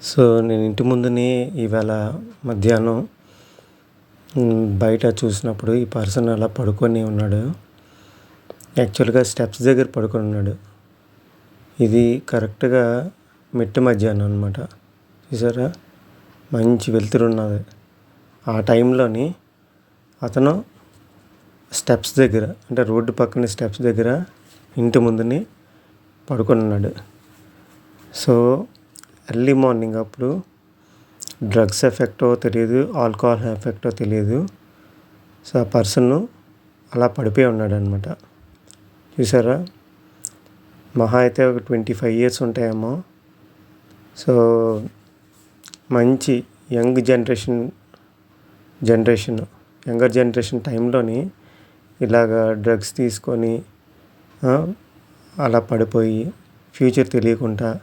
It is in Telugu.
సో, నేను ఇంటి ముందునే ఇవాళ మధ్యాహ్నం బయట చూసినప్పుడు ఈ పర్సన్ అలా పడుకొని ఉన్నాడు. యాక్చువల్‌గా స్టెప్స్ దగ్గర పడుకొని ఉన్నాడు. ఇది కరెక్ట్‌గా మిట్ట మధ్యాహ్నం అనమాట. చూసారా? మంచి వెలుతురున్నది. ఆ టైంలోని అతను స్టెప్స్ దగ్గర అంటే రోడ్డు పక్కన స్టెప్స్ దగ్గర ఇంటి ముందుని పడుకొని ఉన్నాడు. సో, ఎర్లీ మార్నింగ్ అప్పుడు డ్రగ్స్ ఎఫెక్టో తెలీదు, ఆల్కహాల్ ఎఫెక్టో తెలీదు. సో, ఆ పర్సన్ అలా పడిపోయి ఉన్నాడనమాట. చూసారా? మహా అయితే ఒక 25 ఇయర్స్ ఉంటాయేమో. సో, మంచి యంగర్ జనరేషన్ టైంలోని ఇలాగా డ్రగ్స్ తీసుకొని అలా పడిపోయి ఫ్యూచర్ తెలియకుండా